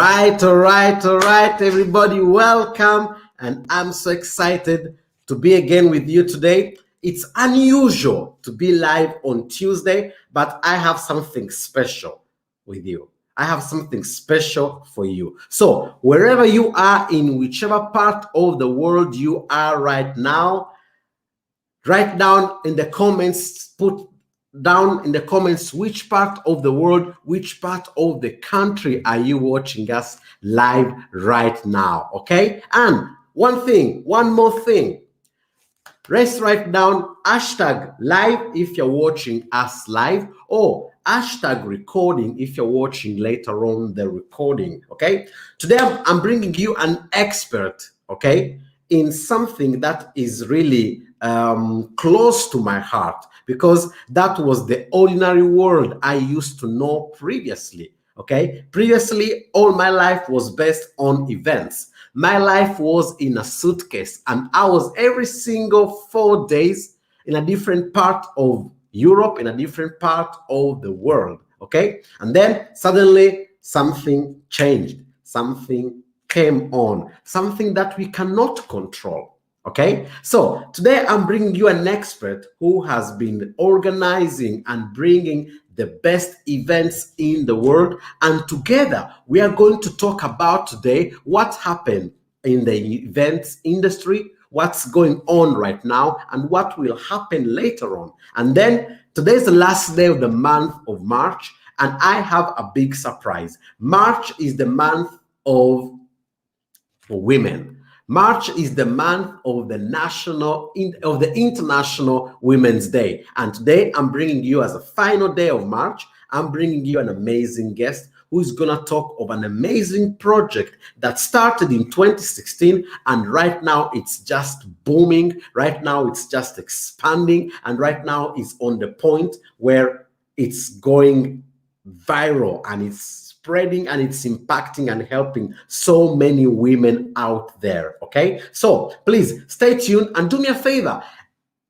All right, everybody, welcome. And I'm so excited to be again with you today. It's unusual to be live on Tuesday, but I have something special with you. I have something special for you. So wherever you are, in whichever part of the world you are right now, write down in the comments, put down in the comments which part of the world, which part of the country are you watching us live right now, okay? And one more thing. Let's write down hashtag live if you're watching us live, or hashtag recording if you're watching later on the recording, okay? Today I'm bringing you an expert, okay, in something that is really close to my heart, because that was the ordinary world I used to know previously, okay? Previously, all my life was based on events. My life was in a suitcase, and I was every single 4 days in a different part of Europe, in a different part of the world, okay? And then suddenly something changed, something came on, something that we cannot control. Okay, so today I'm bringing you an expert who has been organizing and bringing the best events in the world. And together we are going to talk about today what happened in the events industry, what's going on right now, and what will happen later on. And then today's the last day of the month of March, and I have a big surprise. March is the month of women. March is the month of the International Women's Day. And today I'm bringing you, as a final day of March, I'm bringing you an amazing guest who is going to talk of an amazing project that started in 2016, and right now it's just booming. Right now it's just expanding, and right now it's on the point where it's going viral, and it's spreading, and it's impacting and helping so many women out there, okay? So please stay tuned and do me a favor.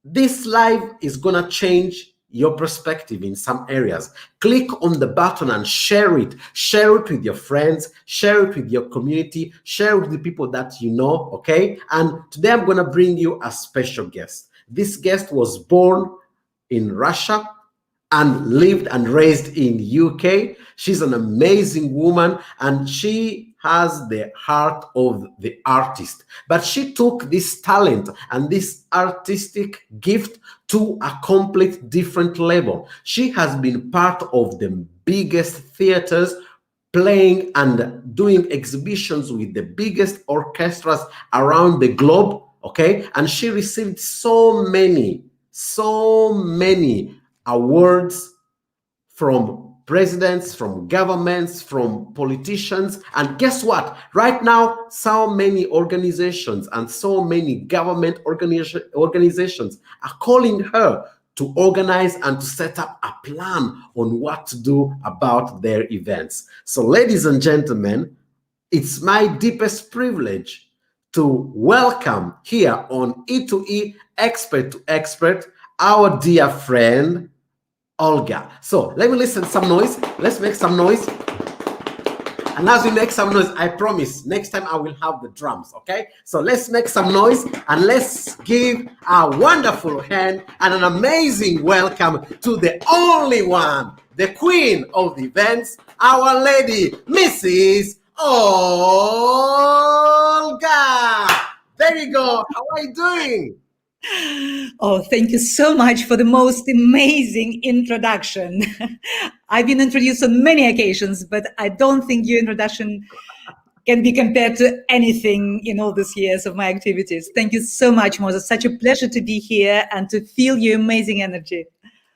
This live is gonna change your perspective in some areas. Click on the button and share it. Share it with your friends, share it with your community, share it with the people that you know, okay? And today I'm gonna bring you a special guest. This guest was born in Russia and lived and raised in UK. She's an amazing woman, and she has the heart of the artist. But she took this talent and this artistic gift to a complete different level. She has been part of the biggest theaters, playing and doing exhibitions with the biggest orchestras around the globe, okay? And she received so many awards from presidents, from governments, from politicians. And guess what? Right now, so many organizations and so many government organizations are calling her to organize and to set up a plan on what to do about their events. So ladies and gentlemen, it's my deepest privilege to welcome here on E2E Expert to Expert our dear friend, Olga. So let me listen to some noise. Let's make some noise. And as we make some noise, I promise next time I will have the drums, okay? So let's make some noise and let's give a wonderful hand and an amazing welcome to the only one, the queen of the events, our lady, Mrs. Olga. There you go. How are you doing? Oh, thank you so much for the most amazing introduction. I've been introduced on many occasions, but I don't think your introduction can be compared to anything in all these years of my activities. Thank you so much, Moses. Such a pleasure to be here and to feel your amazing energy.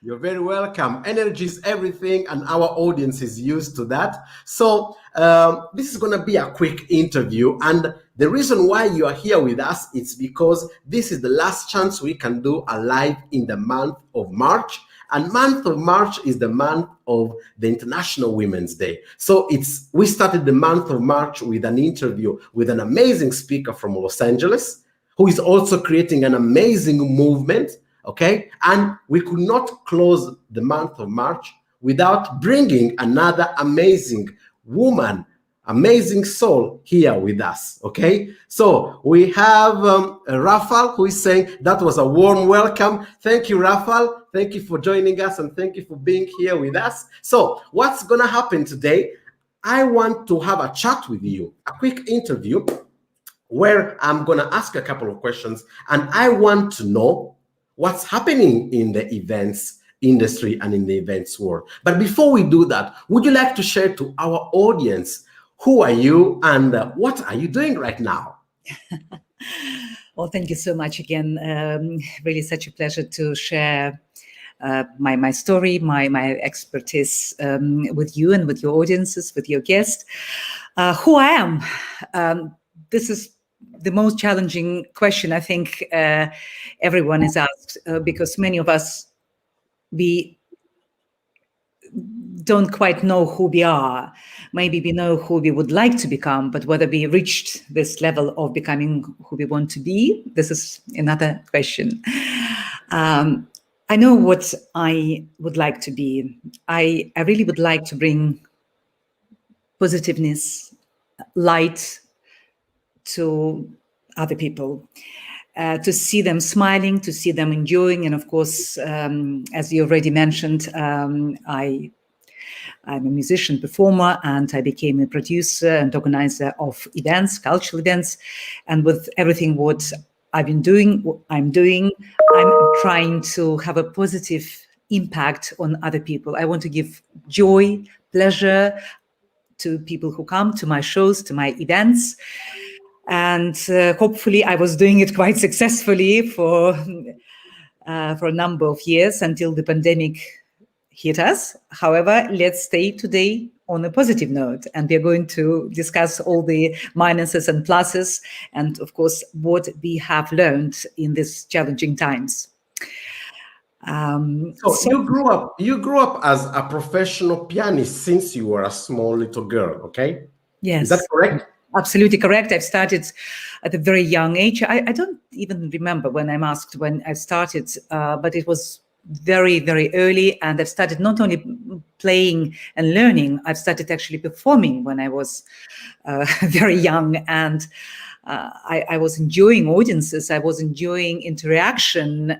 You're very welcome. Energy is everything, and our audience is used to that. So this is going to be a quick interview, and the reason why you are here with us is because this is the last chance we can do a live in the month of March. And month of March is the month of the International Women's Day. So we started the month of March with an interview with an amazing speaker from Los Angeles, who is also creating an amazing movement. Okay, and we could not close the month of March without bringing another amazing woman amazing soul here with us. Okay, so we have Rafal, who is saying that was a warm welcome. Thank you, Rafal. Thank you for joining us, and thank you for being here with us. So what's gonna happen today? I want to have a chat with you, a quick interview where I'm gonna ask a couple of questions, and I want to know what's happening in the events industry and in the events world. But before we do that, would you like to share to our audience, who are you and what are you doing right now? Well, thank you so much again. Really such a pleasure to share my story, my expertise with you and with your audiences, with your guests. Who I am. This is the most challenging question I think everyone is asked, because many of us, we don't quite know who we are. Maybe we know who we would like to become, but whether we reached this level of becoming who we want to be, this is another question. I know what I would like to be. I really would like to bring positiveness, light to other people, to see them smiling, to see them enjoying. And of course, as you already mentioned, I'm a musician, performer, and I became a producer and organizer of events, cultural events. And with everything what I've been doing, I'm trying to have a positive impact on other people. I want to give joy, pleasure to people who come to my shows, to my events. And hopefully I was doing it quite successfully for a number of years until the pandemic hit us. However, let's stay today on a positive note, and we're going to discuss all the minuses and pluses, and of course, what we have learned in these challenging times. So you grew up as a professional pianist since you were a small little girl, okay? Yes. Is that correct? Absolutely correct. I've started at a very young age. I don't even remember when I'm asked when I started, but it was very, very early. And I've started not only playing and learning, I've started actually performing when I was very young. And I was enjoying audiences. I was enjoying interaction,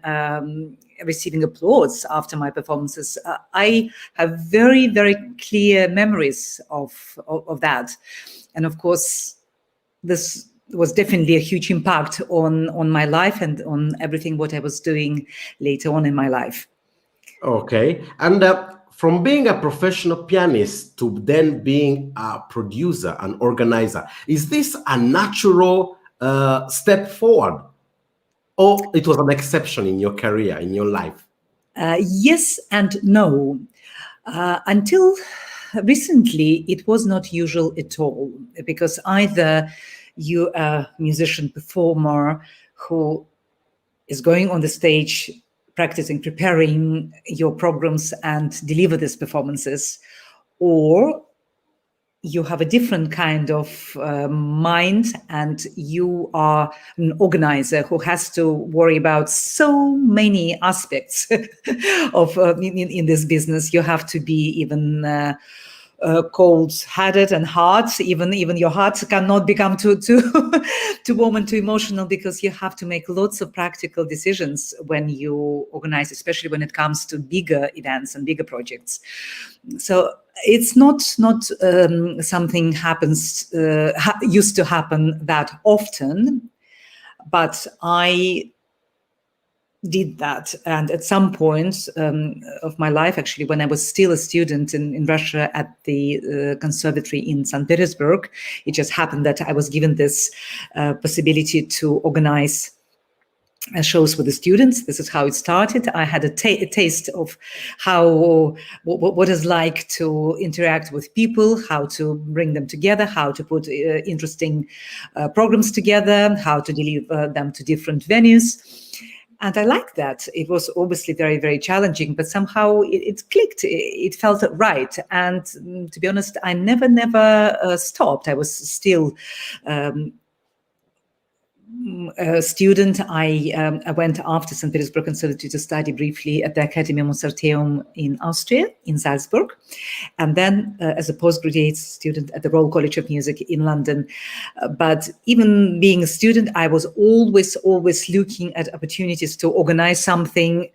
receiving applause after my performances. I have very, very clear memories of that. And of course, this was definitely a huge impact on my life and on everything what I was doing later on in my life. Okay. And from being a professional pianist to then being a producer and organizer, is this a natural step forward? Or it was an exception in your career, in your life? Yes and no. Until recently, it was not usual at all, because either you're a musician performer who is going on the stage, practicing, preparing your programs and deliver these performances, or you have a different kind of mind and you are an organizer who has to worry about so many aspects of in this business. You have to be even cold-hearted and hard. Even your heart cannot become too warm and too emotional, because you have to make lots of practical decisions when you organize, especially when it comes to bigger events and bigger projects. So it's not something happens used to happen that often, but I did that. And at some point of my life, actually, when I was still a student in Russia at the conservatory in St. Petersburg, it just happened that I was given this possibility to organize shows with the students. This is how it started. I had a taste of how what it's like to interact with people, how to bring them together, how to put interesting programs together, how to deliver them to different venues. And I liked that. It was obviously very, very challenging, but somehow it clicked. It felt right. And to be honest, I never stopped. I was still a student, I went after St. Petersburg Conservatory to study briefly at the Academy Mozarteum in Austria, in Salzburg, and then as a postgraduate student at the Royal College of Music in London. But even being a student, I was always looking at opportunities to organize something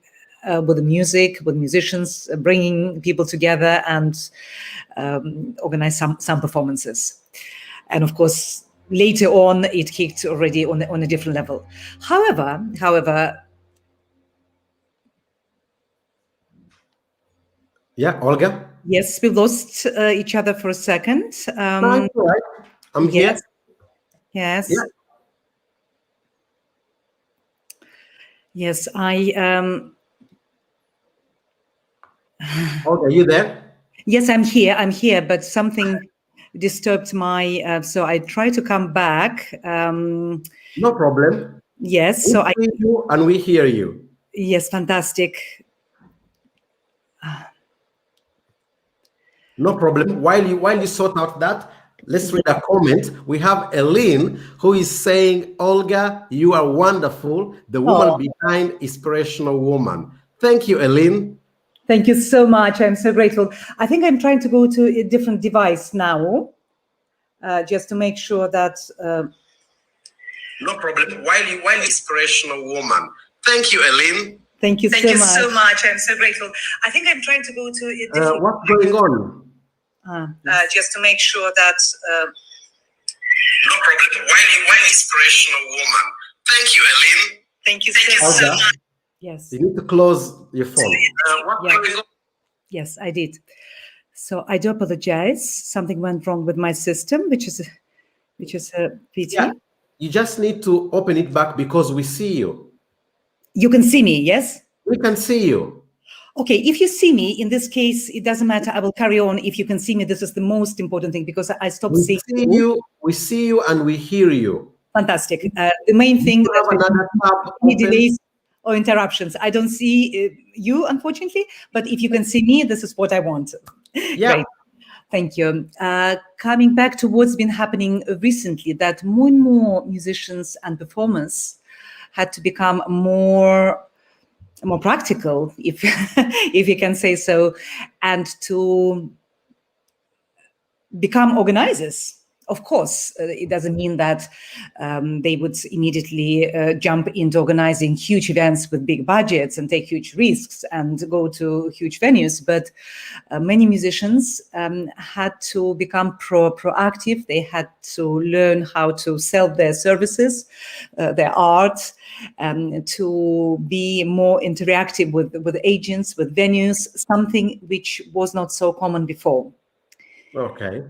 with the music, with musicians, bringing people together and organize some performances. And of course, later on, it kicked already on a different level. However, Yeah, Olga? yes, we lost each other for a second. No, it's all right. I'm here. Yes. Yeah. Yes, Olga, you there? yes, I'm here, but something disturbed my, so I try to come back. No problem. Yes, We so see you and we hear you. yes, fantastic. No problem. While you sort out that, let's read a comment. We have Eileen who is saying, Olga, you are wonderful. The woman behind Inspirational Woman. Thank you, Eileen. Thank you so much. I'm so grateful. I think I'm trying to go to a different device now, just to make sure that. No problem. While Inspirational Woman. Thank you, Eileen. Thank you so much. I'm so grateful. I think I'm trying to go to a different. What's going on? Just to make sure that. No problem. While Inspirational Woman. Thank you, Eileen. Thank you so much. Yes. You need to close your phone. Yes, I did. So I do apologize. Something went wrong with my system, which is a pity. Yeah. You just need to open it back because we see you. You can see me, yes? We can see you. Okay, if you see me, in this case, it doesn't matter. I will carry on. If you can see me, this is the most important thing because I stopped seeing you. We see you and we hear you. Fantastic. The main thing have another tab any delays or interruptions. I don't see you, unfortunately, but if you can see me, this is what I want. Yeah. Great. Thank you. Coming back to what's been happening recently, that more and more musicians and performers had to become more practical, if if you can say so, and to become organizers. Of course, it doesn't mean that they would immediately jump into organizing huge events with big budgets and take huge risks and go to huge venues. But many musicians had to become proactive. They had to learn how to sell their services, their art, to be more interactive with agents, with venues, something which was not so common before. Okay.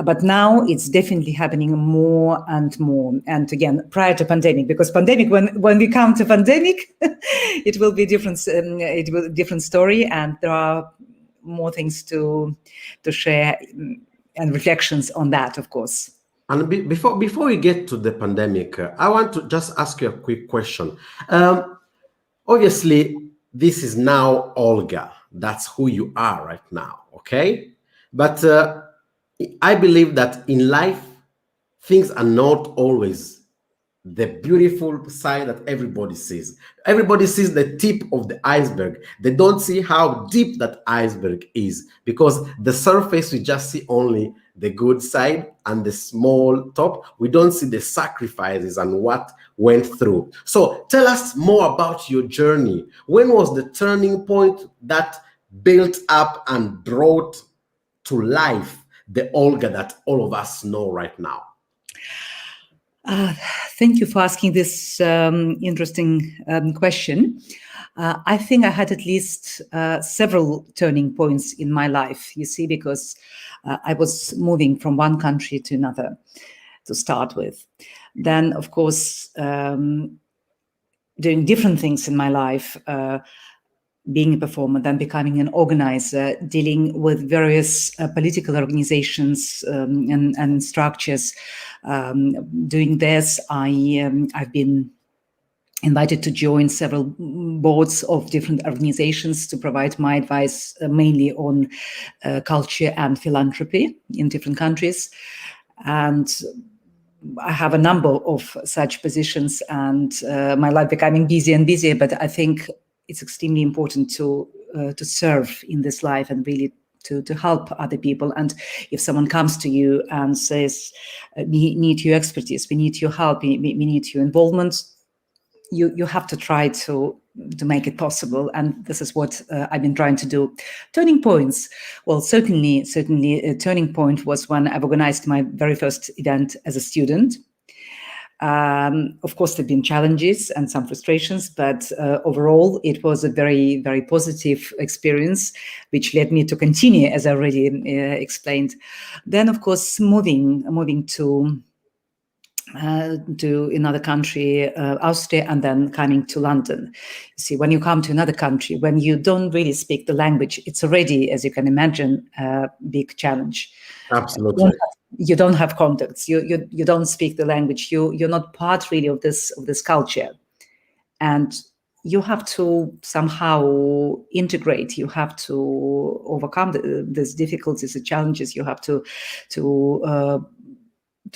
But now it's definitely happening more and more. And again, prior to pandemic, because pandemic, when we come to pandemic, it will be different. It will be a different story, and there are more things to share and reflections on that, of course. And before we get to the pandemic, I want to just ask you a quick question. Obviously, this is now Olga. That's who you are right now. Okay. But I believe that in life, things are not always the beautiful side that everybody sees. Everybody sees the tip of the iceberg. They don't see how deep that iceberg is, because the surface, we just see only the good side and the small top. We don't see the sacrifices and what went through. So tell us more about your journey. When was the turning point that built up and brought to life the Olga that all of us know right now? Thank you for asking this interesting question. I think I had at least several turning points in my life, you see, because I was moving from one country to another to start with. Then, of course, doing different things in my life, being a performer, then becoming an organizer, dealing with various political organizations and structures. Doing this, I've been invited to join several boards of different organizations to provide my advice, mainly on culture and philanthropy in different countries. And I have a number of such positions, and my life becoming busier and busier. But I think it's extremely important to serve in this life and really to help other people. And if someone comes to you and says, "We need your expertise, we need your help, we need your involvement," you have to try to make it possible, and this is what I've been trying to do. Turning points. Well, certainly a turning point was when I organized my very first event as a student. Of course, there've been challenges and some frustrations, but overall, it was a very, very positive experience, which led me to continue, as I already explained. Then, of course, moving to another country, Austria, and then coming to London. You see, when you come to another country, when you don't really speak the language, it's already, as you can imagine, a big challenge. Absolutely. You don't have contacts. You don't speak the language. You're not part really of this culture, and you have to somehow integrate. You have to overcome these difficulties, the challenges. You have to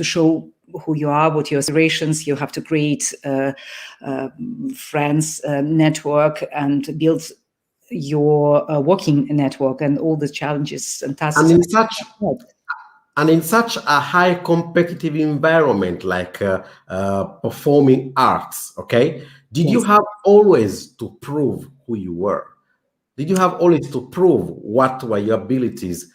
show who you are, what your aspirations. You have to create friends, network, and build your working network, and all the challenges and tasks. And in such a high competitive environment like performing arts, okay, did you have always to prove who you were? Did you have always to prove what were your abilities?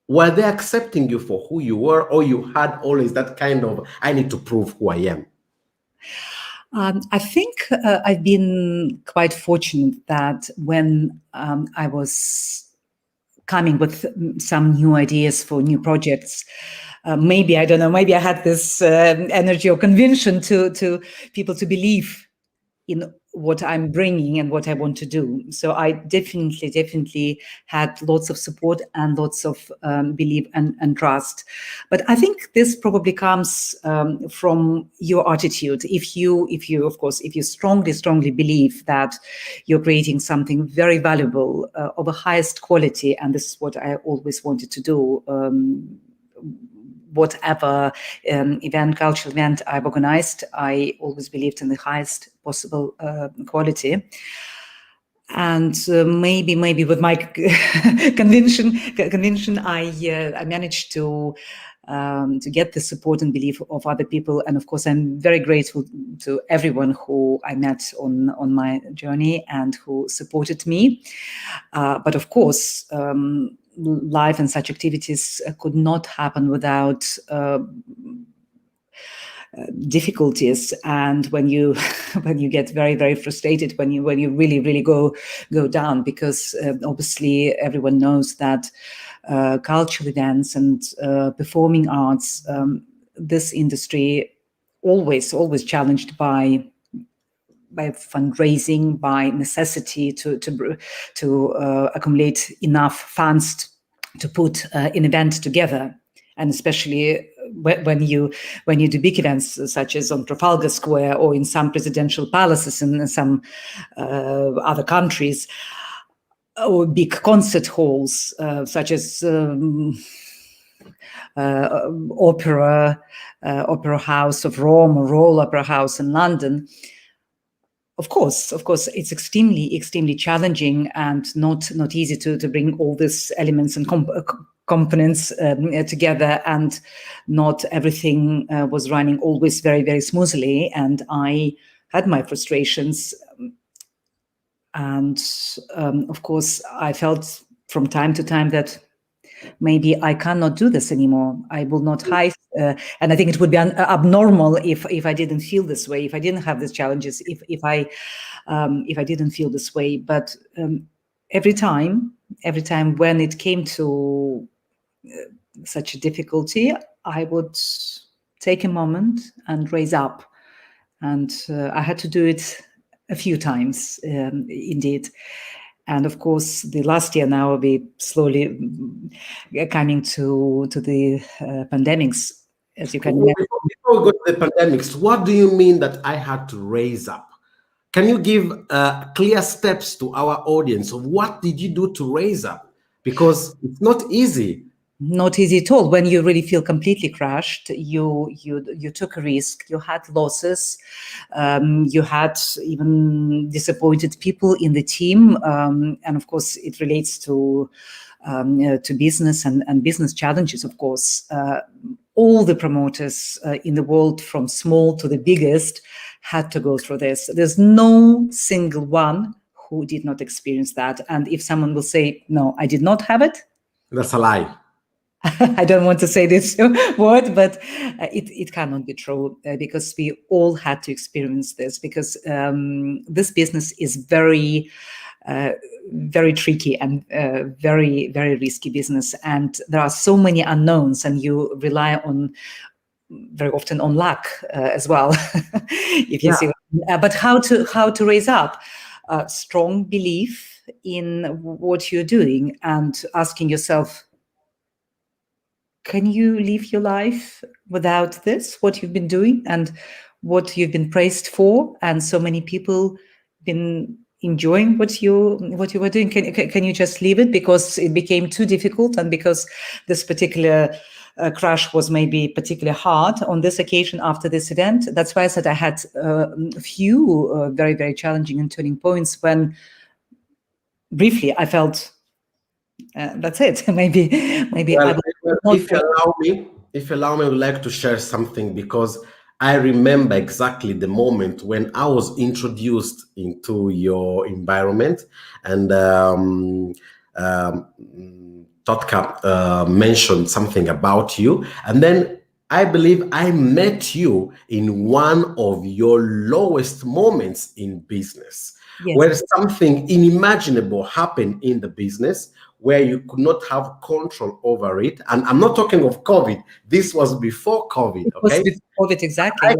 Were they accepting you for who you were, or you had always that kind of, I need to prove who I am? I think I've been quite fortunate that when I was coming with some new ideas for new projects, maybe, I don't know, maybe I had this energy or conviction to people to believe in what I'm bringing and what I want to do. So I definitely had lots of support and lots of belief and trust. But I think this probably comes from your attitude. If you strongly believe that you're creating something very valuable of the highest quality, and this is what I always wanted to do, whatever cultural event I've organized, I always believed in the highest possible quality. And maybe with my conviction, I managed to get the support and belief of other people. And of course, I'm very grateful to everyone who I met on my journey and who supported me. But of course, life and such activities could not happen without difficulties. And when you get very, very frustrated, when you really go down, because obviously everyone knows that cultural events and performing arts, this industry always challenged by fundraising, by necessity to accumulate enough funds to put an event together. And especially when you do big events such as on Trafalgar Square or in some presidential palaces in some other countries, or big concert halls such as Opera House of Rome or Royal Opera House in London. Of course, it's extremely challenging and not easy to bring all these elements and components together, and not everything was running always very, very smoothly. And I had my frustrations, and of course, I felt from time to time that maybe I cannot do this anymore. I will not hide. And I think it would be abnormal if I didn't feel this way, if I didn't have these challenges, if I didn't feel this way. But every time when it came to such a difficulty, I would take a moment and raise up. And I had to do it a few times, indeed. And of course, the last year now will be slowly coming to the pandemics, as you can imagine. Before we go to the pandemics, what do you mean that I had to raise up? Can you give clear steps to our audience of what did you do to raise up? Because it's not easy not easy at all. When you really feel completely crushed, you took a risk, you had losses, you had even disappointed people in the team, and of course it relates to business and business challenges. Of course, all the promoters in the world, from small to the biggest, had to go through this. There's no single one who did not experience that. And if someone will say, no, I did not have it, That's a lie. I don't want to say this word, but it cannot be true, because we all had to experience this, because this business is very tricky and very, very risky business. And there are so many unknowns, and you rely on very often on luck as well, if you see. But how to raise up strong belief in what you're doing, and asking yourself, can you live your life without this, what you've been doing and what you've been praised for, and so many people been enjoying what you were doing? Can you just leave it because it became too difficult, and because this particular crash was maybe particularly hard on this occasion after this event? That's why I said I had a few very, very challenging and turning points when briefly I felt that's it. maybe Well, I will not. if you allow me, I would like to share something, because I remember exactly the moment when I was introduced into your environment, and Totka mentioned something about you, and then I believe I met you in one of your lowest moments in business, Yes. where something unimaginable happened in the business, where you could not have control over it. And I'm not talking of COVID. This was before COVID, okay? Before COVID, exactly.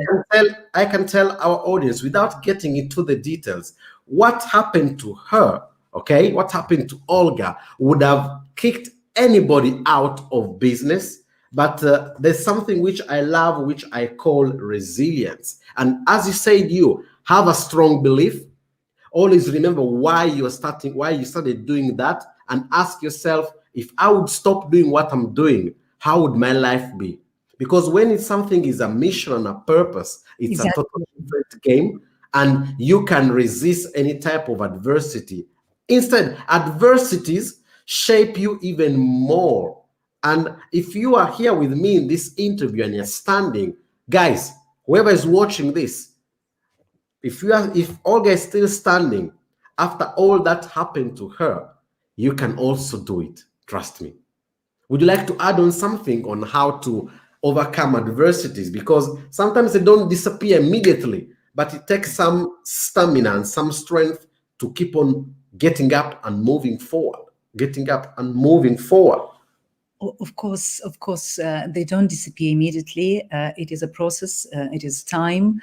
I can tell our audience, without getting into the details, what happened to her, okay? What happened to Olga would have kicked anybody out of business. But there's something which I love, which I call resilience. And as you said, you have a strong belief. Always remember why you started doing that, and ask yourself, if I would stop doing what I'm doing, how would my life be? Because when it's something is a mission and a purpose, it's Exactly. a totally different game, and you can resist any type of adversity. Instead, adversities shape you even more. And if you are here with me in this interview and you're standing, guys, whoever is watching this, if Olga is still standing after all that happened to her, you can also do it. Trust me. Would you like to add on something on how to overcome adversities? Because sometimes they don't disappear immediately, but it takes some stamina and some strength to keep on getting up and moving forward. Of course, they don't disappear immediately. It is a process. It is time.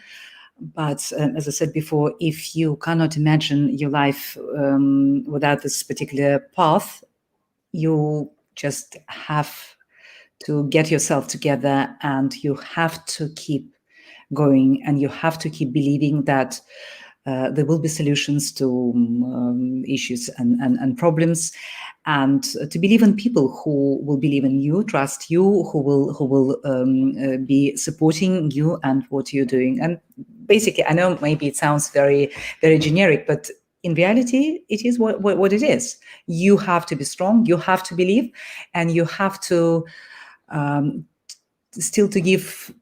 But as I said before, if you cannot imagine your life without this particular path, you just have to get yourself together, and you have to keep going, and you have to keep believing that there will be solutions to issues and problems, and to believe in people who will believe in you, trust you, who will be supporting you and what you're doing. And basically, I know maybe it sounds very, very generic, but in reality, it is what it is. You have to be strong, you have to believe, and you have to still to give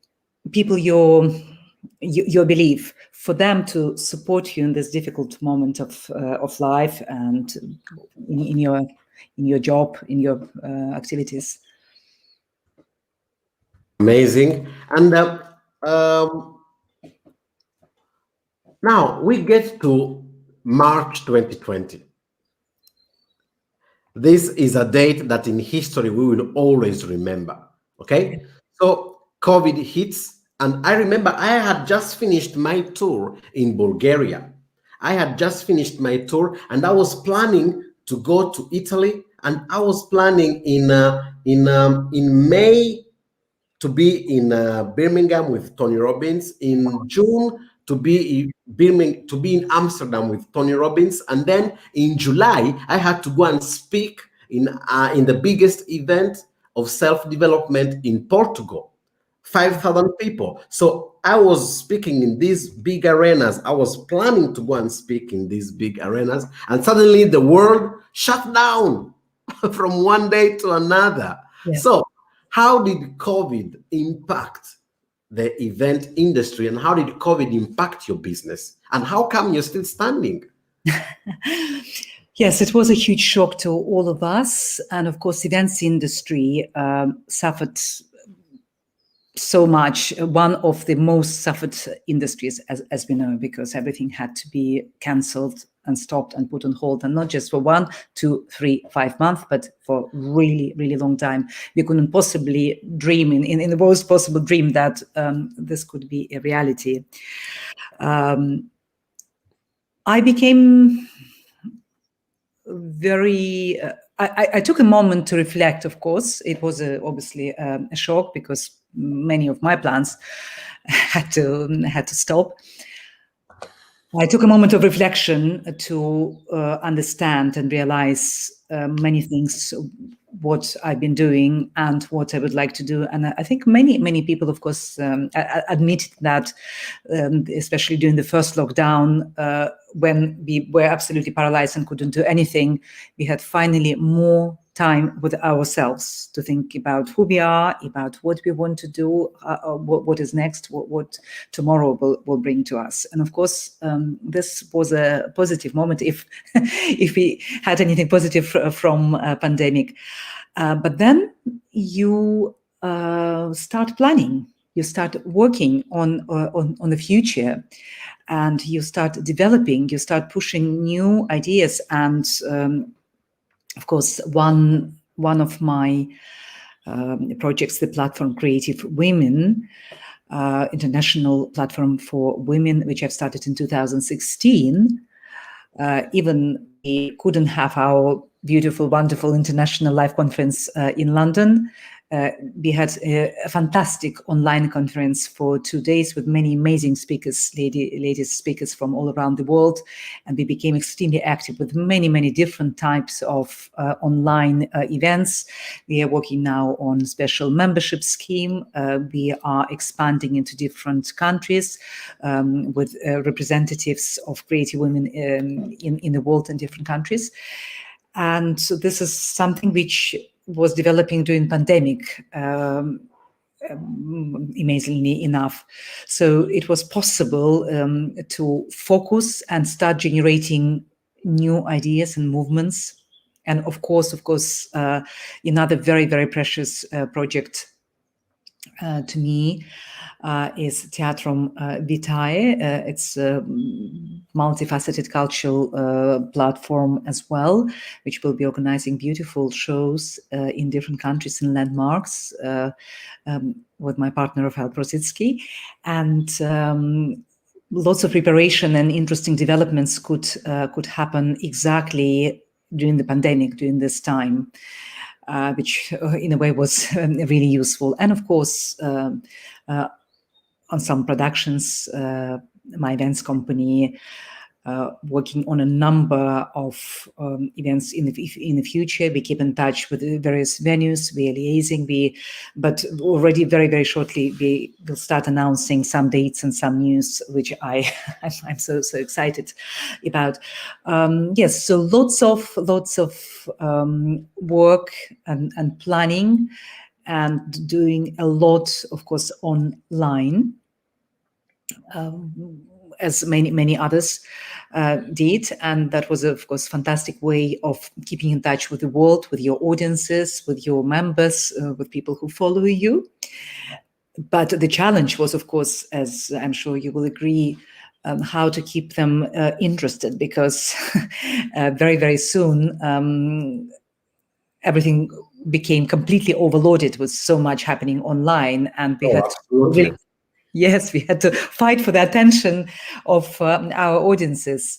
people your belief, for them to support you in this difficult moment of life, and in your job, in your activities. Amazing. And now we get to March 2020. This is a date that in history we will always remember. Okay, so COVID hits, and I remember I had just finished my tour in Bulgaria. I had just finished my tour, and I was planning to go to Italy, and I was planning in May to be in Birmingham with Tony Robbins, in June to be in Amsterdam with Tony Robbins, and then in July I had to go and speak in the biggest event of self-development in Portugal. 5,000 people. So I was speaking in these big arenas. I was planning to go and speak in these big arenas, and suddenly the world shut down from one day to another. Yeah. So how did COVID impact the event industry, and how did COVID impact your business? And how come you're still standing? Yes, it was a huge shock to all of us. And of course, the events industry suffered so much, one of the most suffered industries, as we know, because everything had to be cancelled and stopped and put on hold, and not just for 1, 2, 3, 5 months, but for really, really long time. We couldn't possibly dream in the worst possible dream that this could be a reality. I became very... I took a moment to reflect, of course. It was obviously a shock because many of my plans had to stop. I took a moment of reflection to understand and realize many things, what I've been doing and what I would like to do. And I think many people, of course, admitted that, especially during the first lockdown, when we were absolutely paralyzed and couldn't do anything, we had finally more time with ourselves to think about who we are, about what we want to do, what is next, what tomorrow will bring to us. And of course, this was a positive moment, if we had anything positive from a pandemic. But then you start planning, you start working on the future, and you start developing, you start pushing new ideas. And of course, one of my projects, the platform Creative Women, international platform for women, which I've started in 2016, even we couldn't have our beautiful, wonderful international live conference in London. We had a fantastic online conference for 2 days with many amazing speakers, ladies speakers from all around the world. And we became extremely active with many different types of online events. We are working now on special membership scheme. We are expanding into different countries with representatives of creative women in the world in different countries. And so this is something which was developing during pandemic, amazingly enough. So it was possible to focus and start generating new ideas and movements. And of course, another very precious project to me is Theatrum Vitae. It's a multifaceted cultural platform as well, which will be organizing beautiful shows in different countries and landmarks with my partner Rafael Prositsky. And lots of preparation and interesting developments could happen exactly during the pandemic, during this time. Which in a way was really useful. And of course, Ensemble Productions, my events company, working on a number of events in the future. We keep in touch with the various venues, we are liaising, but already very shortly we will start announcing some dates and some news, which I'm so excited about. Yes, so lots of work and planning, and doing a lot, of course, online. As many others did. And that was, of course, fantastic way of keeping in touch with the world, with your audiences, with your members, with people who follow you. But the challenge was, of course, as I'm sure you will agree, how to keep them interested, because very soon everything became completely overloaded with so much happening online, and we had absolutely. Yes, we had to fight for the attention of our audiences.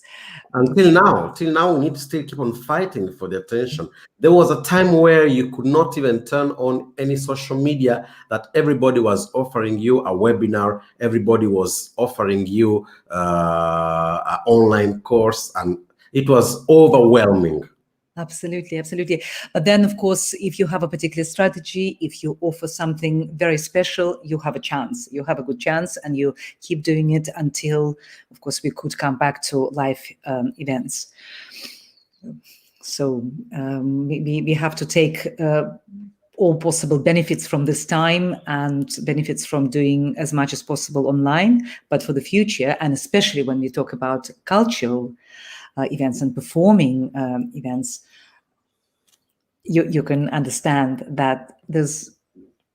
Till now, we need to still keep on fighting for the attention. There was a time where you could not even turn on any social media, that everybody was offering you a webinar, everybody was offering you an online course, and it was overwhelming. Absolutely, absolutely. But then, of course, if you have a particular strategy, if you offer something very special, you have a chance. You have a good chance, and you keep doing it until, of course, we could come back to live events. So we have to take all possible benefits from this time and benefits from doing as much as possible online. But for the future, and especially when we talk about cultural events and performing events, you can understand that there's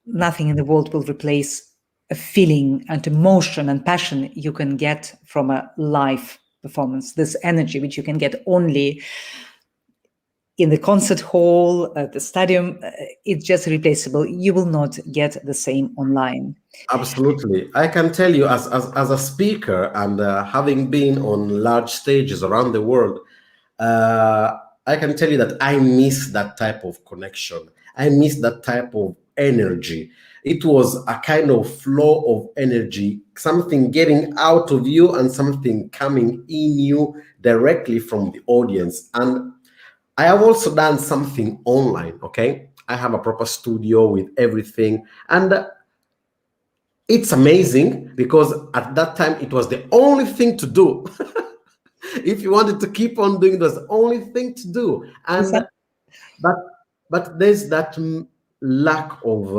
nothing in the world will replace a feeling and emotion and passion you can get from a live performance. This energy which you can get only in the concert hall, at the stadium, it's just irreplaceable. You will not get the same online. Absolutely. I can tell you, as a speaker and having been on large stages around the world, I can tell you that I miss that type of connection. I miss that type of energy. It was a kind of flow of energy, something getting out of you and something coming in you directly from the audience. And I have also done something online, okay? I have a proper studio with everything. And it's amazing because at that time it was the only thing to do. If you wanted to keep on doing, it was the only thing to do. And but there's that lack of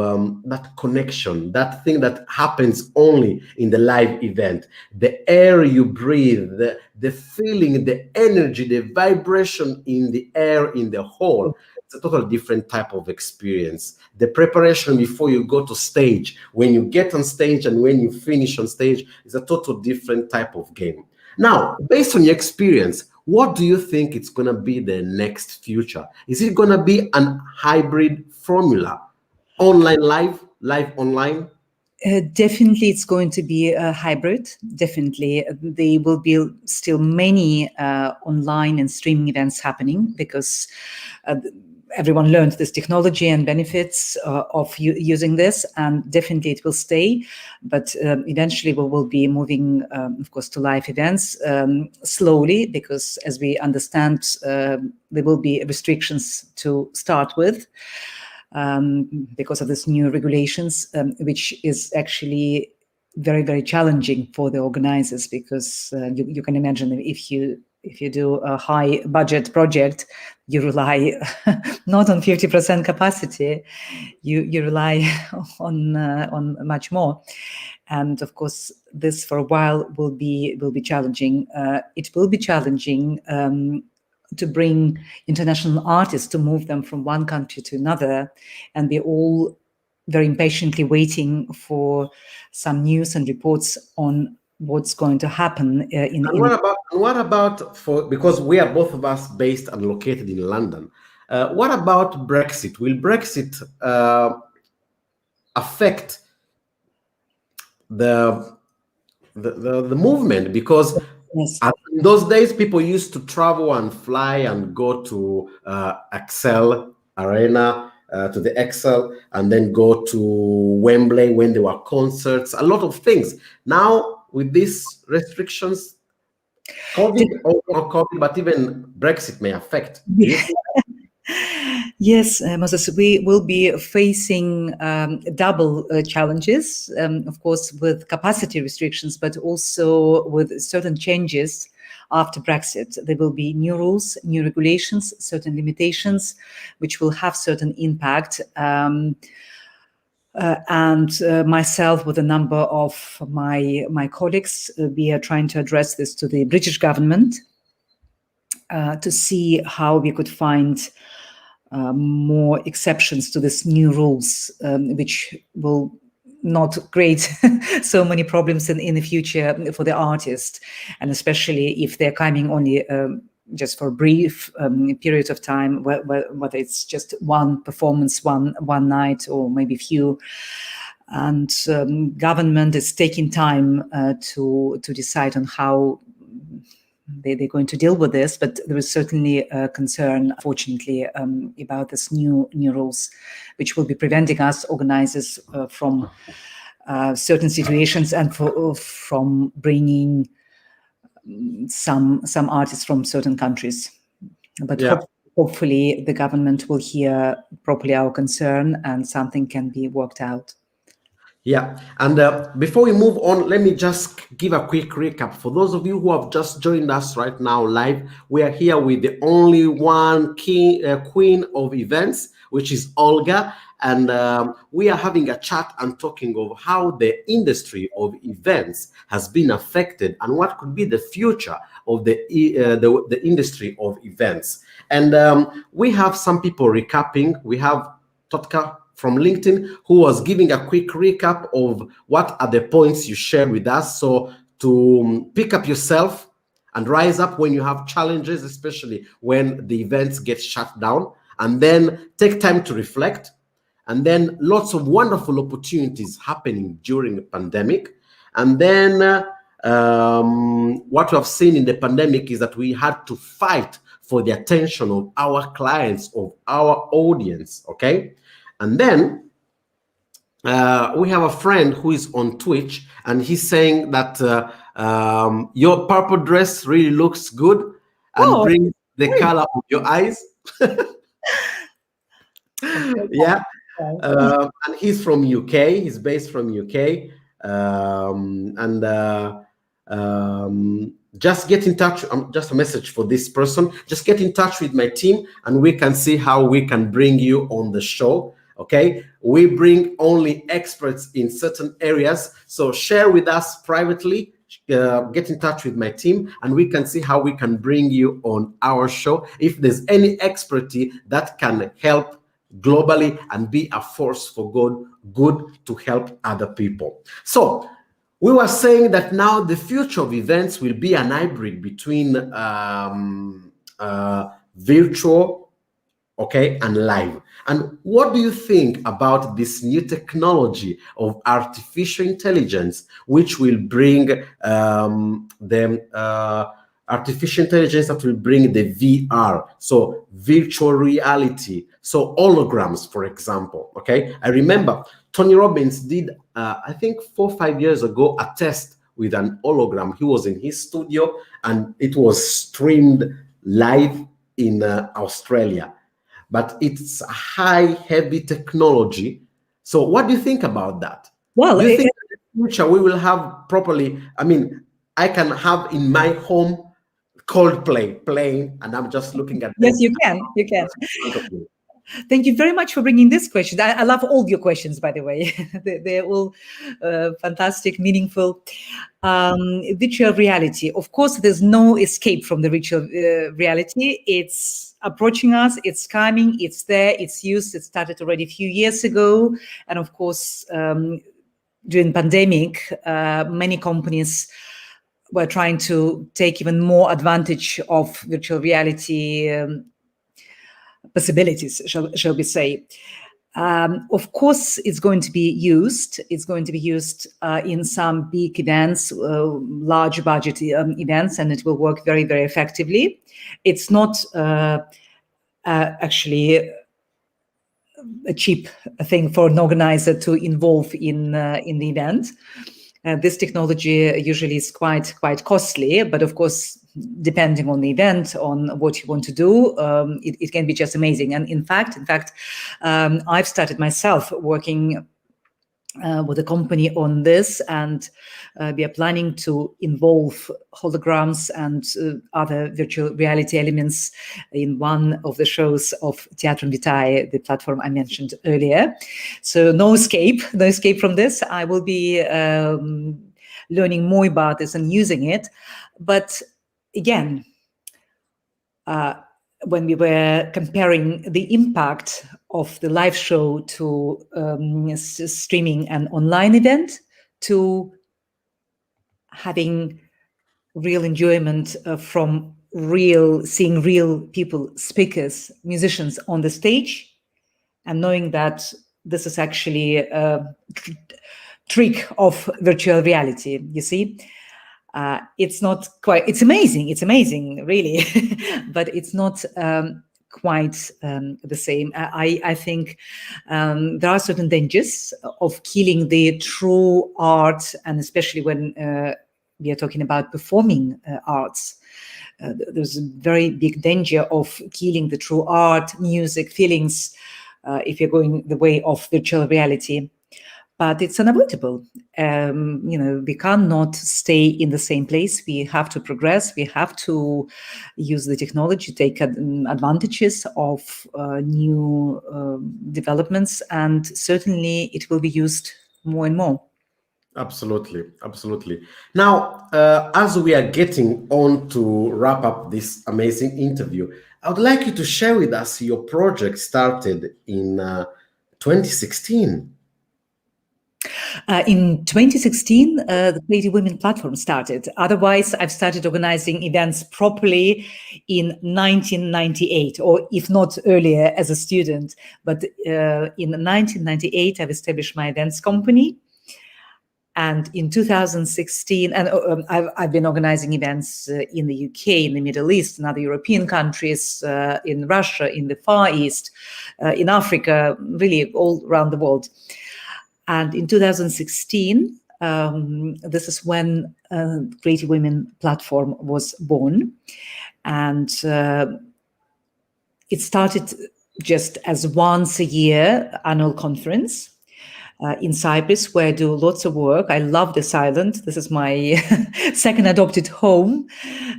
that connection, that thing that happens only in the live event. The air you breathe, the feeling, the energy, the vibration in the air in the hall. It's a totally different type of experience. The preparation before you go to stage, when you get on stage and when you finish on stage, is a total different type of game. Now, based on your experience, what do you think it's going to be the next future? Is it going to be an hybrid formula? Online live, live online? Definitely, it's going to be a hybrid. Definitely, there will be still many online and streaming events happening because everyone learned this technology and benefits of using this, and definitely it will stay. But eventually we will be moving, of course, to live events slowly, because as we understand, there will be restrictions to start with because of this new regulations, which is actually very, very challenging for the organizers, because you can imagine if you do a high budget project, you rely not on 50% capacity, you rely on much more. And of course, this for a while will be challenging. It will be challenging to bring international artists, to move them from one country to another, and we're all very impatiently waiting for some news and reports on what's going to happen what about for, because we are both of us based and located in London, what about Brexit? Will Brexit affect the movement? Because Yes. in those days people used to travel and fly and go to Excel Arena, to the Excel, and then go to Wembley when there were concerts, a lot of things. Now with these restrictions, COVID or COVID, but even Brexit may affect. Yes, Moses, we will be facing double challenges, of course, with capacity restrictions, but also with certain changes after Brexit. There will be new rules, new regulations, certain limitations, which will have certain impact. And myself, with a number of my colleagues, we are trying to address this to the British government to see how we could find more exceptions to these new rules, which will not create so many problems in the future for the artist, and especially if they're coming only just for a brief period of time, whether it's just one performance, one night, or maybe few. And government is taking time to decide on how they're going to deal with this, but there is certainly a concern, fortunately, about this new rules, which will be preventing us organizers from certain situations and from bringing some artists from certain countries. But yeah, hopefully the government will hear properly our concern and something can be worked out. Yeah, and before we move on, let me just give a quick recap. For those of you who have just joined us right now live, we are here with the only one queen of events, which is Olga, and we are having a chat and talking of how the industry of events has been affected and what could be the future of the industry of events. And we have some people recapping. We have Totka from LinkedIn, who was giving a quick recap of what are the points you shared with us. So to pick up yourself and rise up when you have challenges, especially when the events get shut down, and then take time to reflect. And then lots of wonderful opportunities happening during the pandemic. And then what we have seen in the pandemic is that we had to fight for the attention of our clients, of our audience, okay? And then we have a friend who is on Twitch, and he's saying that your purple dress really looks good and brings the color of your eyes. Yeah. And he's from UK. He's based from UK. Just get in touch. Just a message for this person. Just get in touch with my team, and we can see how we can bring you on the show. Okay, we bring only experts in certain areas. So share with us privately. Get in touch with my team, and we can see how we can bring you on our show. If there's any expertise that can help globally and be a force for good to help other people. So we were saying that now the future of events will be an hybrid between virtual, okay, and live. And what do you think about this new technology of artificial intelligence, which will bring artificial intelligence that will bring the VR, so virtual reality, so holograms, for example, okay? I remember Tony Robbins did, I think 4 or 5 years ago, a test with an hologram. He was in his studio and it was streamed live in Australia. But it's a high, heavy technology. So what do you think about that? Well, do you think in the future we will have properly, I mean, I can have in my home Coldplay playing, and I'm just looking at them. Yes, you can. You can. Thank you very much for bringing this question. I love all your questions, by the way. They're all fantastic, meaningful. Virtual reality. Of course, there's no escape from the virtual reality. It's approaching us. It's coming. It's there. It's used. It started already a few years ago. And of course, during pandemic, many companies were trying to take even more advantage of virtual reality possibilities, shall we say. Of course, it's going to be used. It's going to be used in some big events, large budget events, and it will work very, very effectively. It's not actually a cheap thing for an organizer to involve in the event. This technology usually is quite costly, but of course, depending on the event, on what you want to do, it can be just amazing. And in fact, I've started myself working with a company on this, and we are planning to involve holograms and other virtual reality elements in one of the shows of Theatrum Vitae, the platform I mentioned earlier. So no escape from this. I will be learning more about this and using it. But again, when we were comparing the impact of the live show to streaming an online event, to having real enjoyment from seeing real people, speakers, musicians on the stage, and knowing that this is actually a trick of virtual reality, you see. It's not quite, it's amazing, really, but it's not quite the same. I think there are certain dangers of killing the true art, and especially when we are talking about performing arts. there's a very big danger of killing the true art, music, feelings, if you're going the way of virtual reality. But it's unavoidable. We cannot stay in the same place. We have to progress. We have to use the technology, take advantages of new developments, and certainly it will be used more and more. Absolutely, absolutely. Now, as we are getting on to wrap up this amazing interview, I would like you to share with us your project started in 2016. In 2016, the Creative Women platform started. Otherwise, I've started organizing events properly in 1998, or if not earlier, as a student. But in 1998, I've established my events company. And in 2016, and I've been organizing events in the UK, in the Middle East, in other European countries, in Russia, in the Far East, in Africa, really all around the world. And in 2016, this is when Creative Women platform was born. And it started just as once a year annual conference in Cyprus, where I do lots of work. I love this island. This is my second adopted home,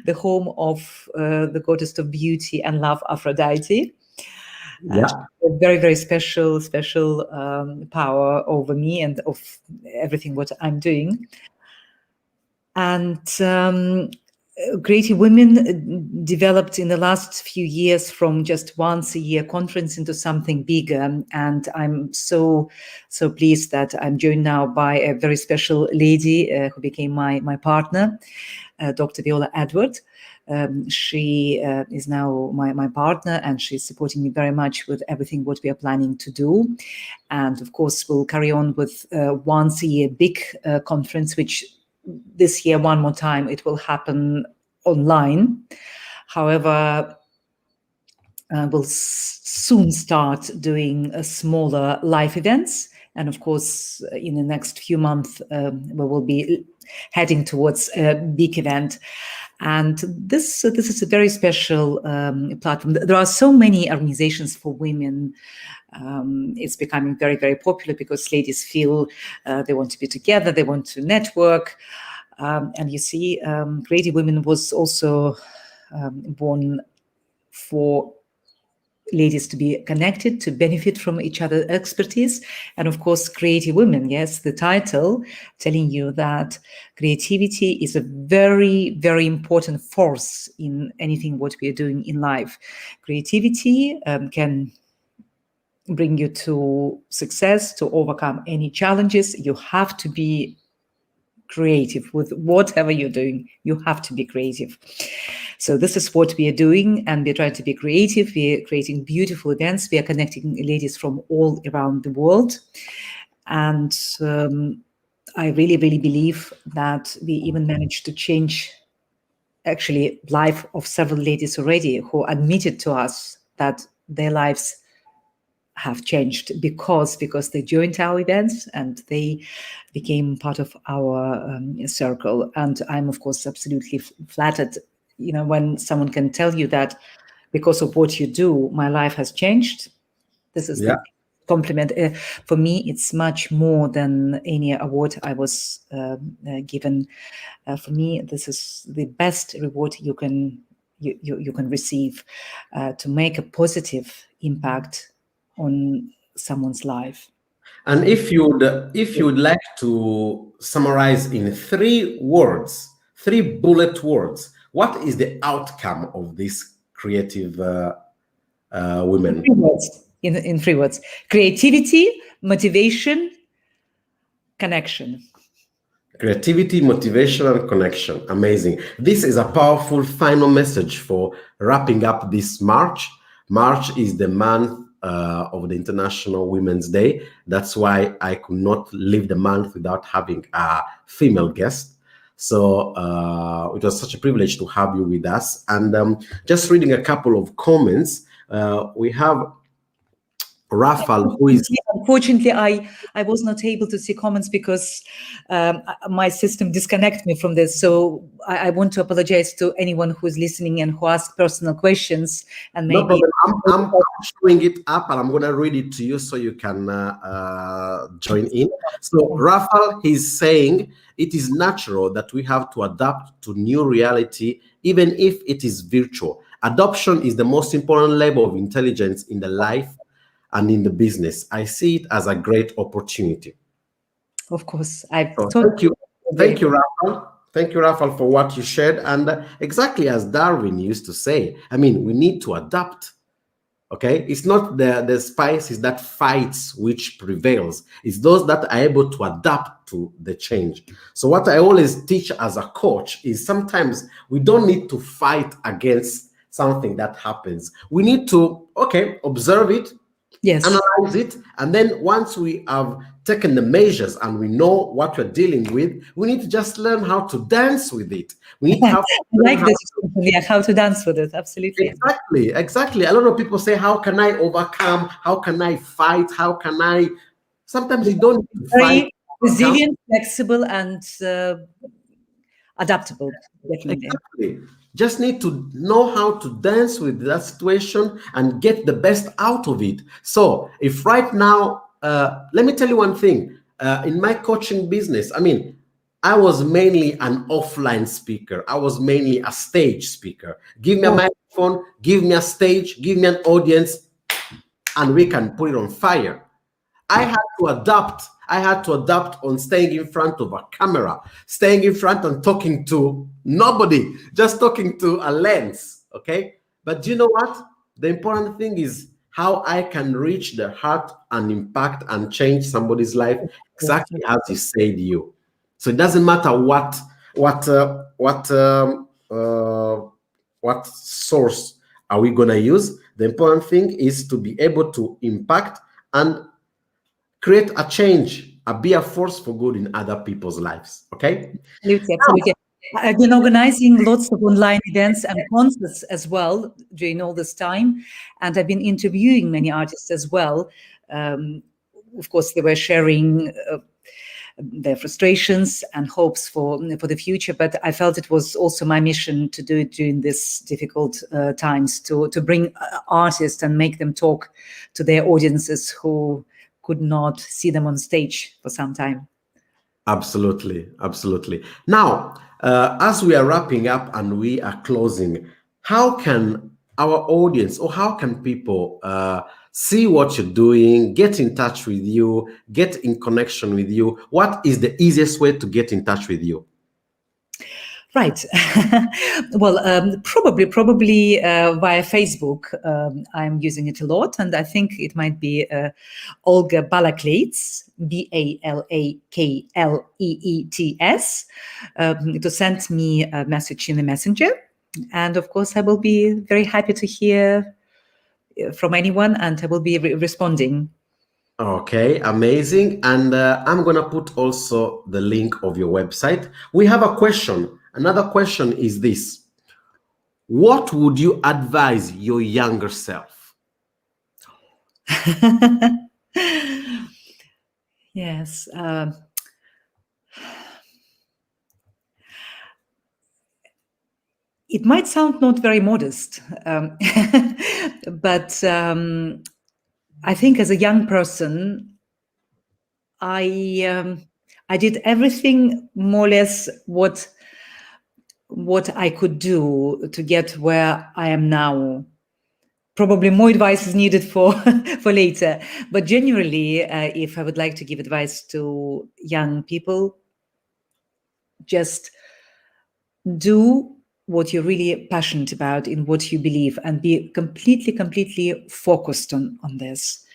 the home of the goddess of beauty and love, Aphrodite. Yeah. A very, very special power over me and of everything what I'm doing. And Creative Women developed in the last few years from just once a year conference into something bigger. And I'm so pleased that I'm joined now by a very special lady who became my partner, Dr. Viola Edward. She is now my partner, and she's supporting me very much with everything what we are planning to do. And of course, we'll carry on with once a year big conference, which this year, one more time, it will happen online. However, we'll soon start doing smaller live events. And of course, in the next few months, we will be heading towards a big event. And this is a very special platform. There are so many organizations for women. It's becoming very, very popular because ladies feel they want to be together, they want to network. And you see, Creative Women was also born for ladies to be connected, to benefit from each other's expertise. And of course, Creative Women, yes, the title telling you that creativity is a very, very important force in anything what we are doing in life. Creativity can bring you to success, to overcome any challenges. You have to be creative with whatever you're doing. You have to be creative. So this is what we are doing, and we're trying to be creative. We're creating beautiful events. We are connecting ladies from all around the world. And I really, really believe that we even managed to change actually life of several ladies already who admitted to us that their lives have changed because they joined our events and they became part of our circle. And I'm, of course, absolutely flattered, when someone can tell you that because of what you do, my life has changed. This is the compliment. For me, it's much more than any award I was given. For me, this is the best reward you can receive, to make a positive impact on someone's life. And if you would like to summarize in 3 words, 3 bullet words, what is the outcome of this Creative Women? In 3 words: creativity, motivation, connection. Creativity, motivation, and connection. Amazing. This is a powerful final message for wrapping up this March. March is the month of the International Women's Day. That's why I could not leave the month without having a female guest. So it was such a privilege to have you with us. And just reading a couple of comments, we have Rafal, who is Unfortunately, I was not able to see comments because my system disconnected me from this. So I want to apologize to anyone who is listening and who asked personal questions. And No maybe problem. I'm showing it up, and I'm going to read it to you so you can join in. So Rafael, he's saying it is natural that we have to adapt to new reality, even if it is virtual. Adoption is the most important level of intelligence in the life and in the business. I see it as a great opportunity. Of course, Thank you. Thank you, Rafael. Thank you, Rafael, for what you shared. And exactly as Darwin used to say, I mean, we need to adapt. Okay, it's not the species that fights which prevails. It's those that are able to adapt to the change. So what I always teach as a coach is sometimes we don't need to fight against something that happens. We need to, observe it, yes, analyze it, and then once we have taken the measures and we know what we're dealing with, we need to just learn how to dance with it. We need to have how to dance with it. Absolutely. Exactly. A lot of people say, how can I overcome? How can I fight? How can I? Sometimes you don't need to fight. Resilient, flexible, and adaptable. Definitely. Exactly. Just need to know how to dance with that situation and get the best out of it. So if right now, let me tell you one thing. In my coaching business, I mean, I was mainly an offline speaker. I was mainly a stage speaker. Give me a microphone, give me a stage, give me an audience, and we can put it on fire. I had to adapt. I had to adapt on staying in front of a camera, staying in front and talking to nobody, just talking to a lens, okay? But do you know what? The important thing is how I can reach the heart and impact and change somebody's life exactly as you said you. So it doesn't matter what source are we gonna use. The important thing is to be able to impact and create a change, be a force for good in other people's lives. Okay? Absolutely. I've been organizing lots of online events and concerts as well during all this time, and I've been interviewing many artists as well. Of course, they were sharing their frustrations and hopes for the future, but I felt it was also my mission to do it during this difficult times, to bring artists and make them talk to their audiences who could not see them on stage for some time. Absolutely. Now, as we are wrapping up and we are closing, how can our audience or how can people see what you're doing, get in touch with you, get in connection with you? What is the easiest way to get in touch with you? Right. Well, probably via Facebook. I'm using it a lot, and I think it might be Olga Balakleets, Balakleets, to send me a message in the messenger. And of course, I will be very happy to hear from anyone, and I will be responding. Okay, amazing. And I'm going to put also the link of your website. We have a question. Another question is this. What would you advise your younger self? Yes. It might sound not very modest, but I think as a young person, I did everything more or less what I could do to get where I am now. Probably more advice is needed for later. But generally, if I would like to give advice to young people, just do what you're really passionate about, in what you believe, and be completely focused on this.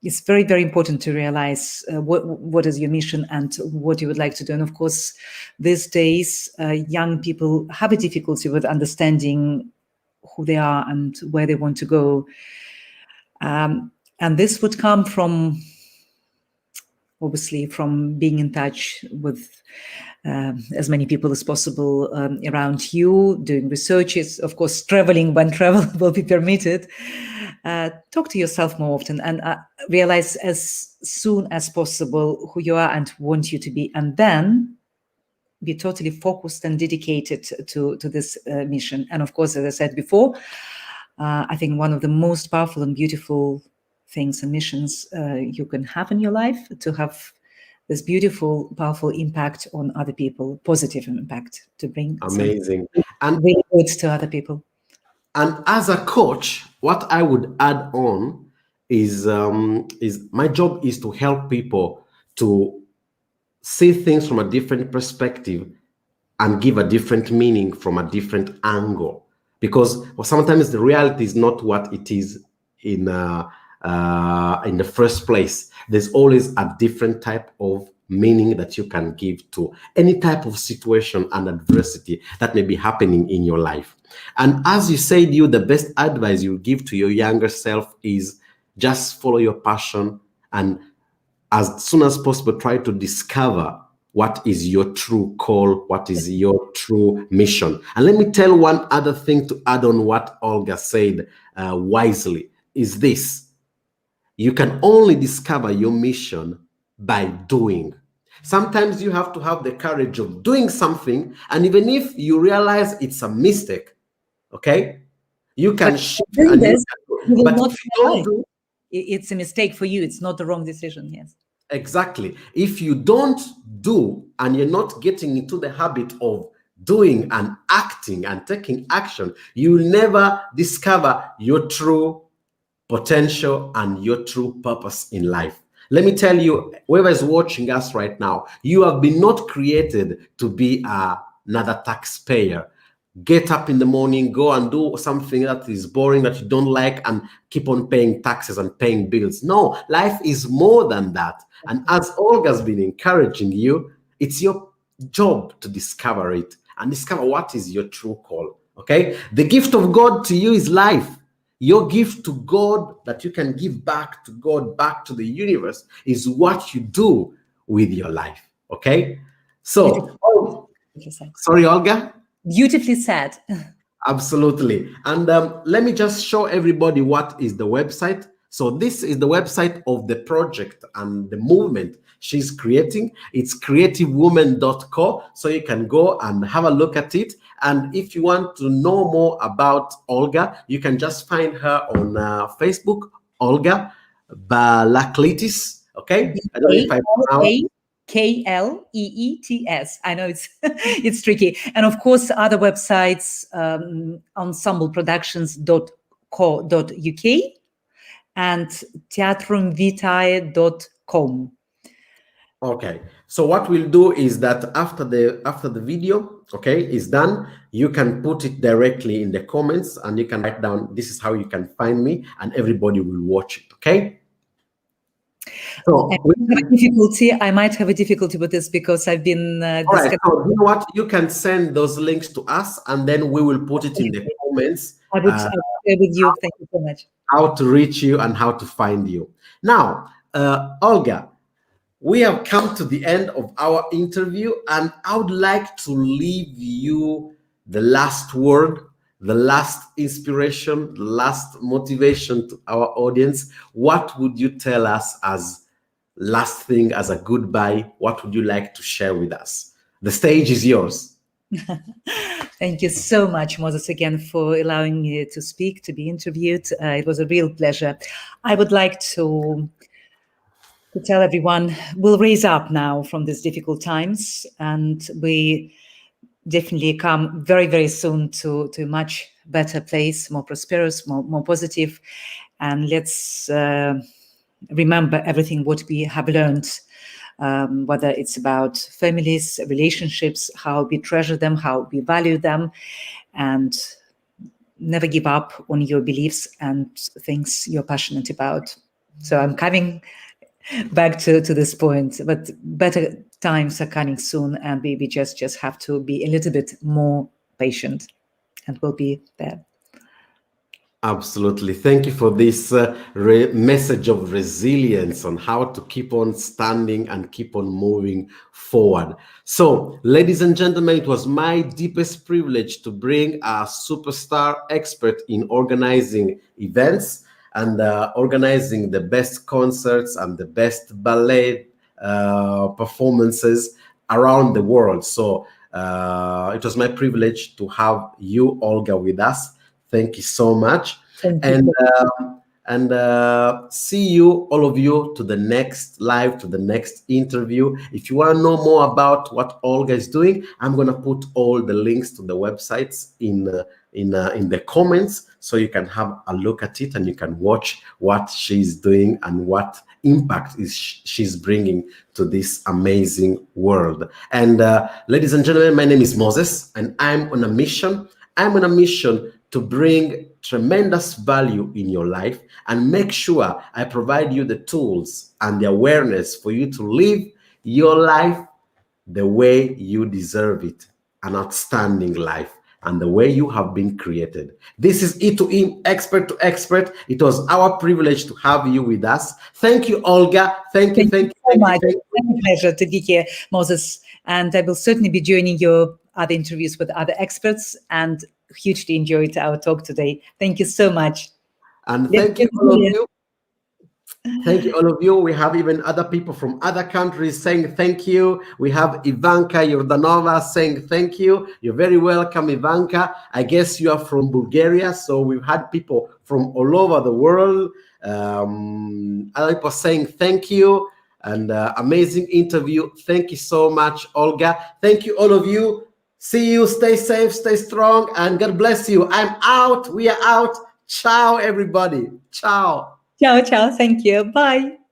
It's very, very important to realize what is your mission and what you would like to do. And of course, these days, young people have a difficulty with understanding who they are and where they want to go. And this would come from obviously from being in touch with as many people as possible around you, doing researches, of course, traveling when travel will be permitted. Talk to yourself more often and realize as soon as possible who you are and want you to be, and then be totally focused and dedicated to this mission. And of course, as I said before, I think one of the most powerful and beautiful things and missions you can have in your life, to have this beautiful, powerful impact on other people, positive impact, to bring Amazing. And really good to other people. And as a coach, what I would add on is my job is to help people to see things from a different perspective and give a different meaning from a different angle. Because sometimes the reality is not what it is in the first place. There's always a different type of meaning that you can give to any type of situation and adversity that may be happening in your life. And as you said, the best advice you give to your younger self is just follow your passion, and as soon as possible, try to discover what is your true call, what is your true mission. And let me tell one other thing to add on what Olga said wisely, is this: you can only discover your mission by doing. Sometimes you have to have the courage of doing something, and even if you realize it's a mistake, okay, you can shift and you but if you don't do, it's a mistake for you. It's not the wrong decision. Yes. exactly. If you don't do and you're not getting into the habit of doing and acting and taking action, you will never discover your true potential and your true purpose in life. Let me tell you, whoever is watching us right now, you have been not created to be another taxpayer. Get up in the morning, go and do something that is boring, that you don't like, and keep on paying taxes and paying bills. No, life is more than that. And as Olga's been encouraging you, it's your job to discover it and discover what is your true call. Okay? The gift of God to you is life. Your gift to God that you can give back to God, back to the universe, is what you do with your life. Okay? So, sorry, Olga? Beautifully said. Absolutely. And let me just show everybody what is the website. So this is the website of the project and the movement she's creating. It's creativewoman.co. So you can go and have a look at it. And if you want to know more about Olga, you can just find her on Facebook, Olga Balakleets. Okay? I don't know if I pronounced Kleets. I know it's it's tricky. And of course, other websites, ensembleproductions.co.uk and theatrumvitae.com. Okay, so what we'll do is that after the video, okay, is done, you can put it directly in the comments and you can write down, this is how you can find me, and everybody will watch it. Okay. So I might have a difficulty with this because I've been all right, so you know what, you can send those links to us and then we will put it in the comments. I would share with you. Thank you so much. How to reach you and how to find you. Now, Olga, we have come to the end of our interview, and I would like to leave you the last word, the last inspiration, the last motivation to our audience. What would you tell us as last thing, as a goodbye? What would you like to share with us? The stage is yours. Thank you so much, Moses, again, for allowing me to speak, to be interviewed. It was a real pleasure. I would like to tell everyone, we'll raise up now from these difficult times, and we definitely come very, very soon to a much better place, more prosperous, more positive. And let's remember everything what we have learned, whether it's about families, relationships, how we treasure them, how we value them, and never give up on your beliefs and things you're passionate about. So I'm coming back to this point, but better times are coming soon, and we just have to be a little bit more patient, and we'll be there. Absolutely. Thank you for this message of resilience on how to keep on standing and keep on moving forward. So, ladies and gentlemen, it was my deepest privilege to bring a superstar expert in organizing events and organizing the best concerts and the best ballet performances around the world. So, it was my privilege to have you, Olga, with us. Thank you so much. Thank you. And see you, all of you, to the next live, to the next interview. If you want to know more about what Olga is doing, I'm going to put all the links to the websites in the comments, so you can have a look at it and you can watch what she's doing and what impact she's bringing to this amazing world. And ladies and gentlemen, my name is Moses, and I'm on a mission. I'm on a mission to bring tremendous value in your life and make sure I provide you the tools and the awareness for you to live your life the way you deserve it, an outstanding life, and the way you have been created. This is E2E Expert to Expert. It was our privilege to have you with us. Thank you, Olga. Thank you so much. It's a pleasure to be here, Moses. And I will certainly be joining your other interviews with other experts, and hugely enjoyed our talk today. Thank you so much. And thank you, all of you. Thank you, all of you. We have even other people from other countries saying thank you. We have Ivanka Yordanova saying thank you. You're very welcome, Ivanka. I guess you are from Bulgaria, so we've had people from all over the world. Other people saying thank you, and amazing interview. Thank you so much, Olga. Thank you, all of you. See you. Stay safe, stay strong, and God bless you. I'm out. We are out. Ciao, everybody. Ciao. Ciao, ciao. Thank you. Bye.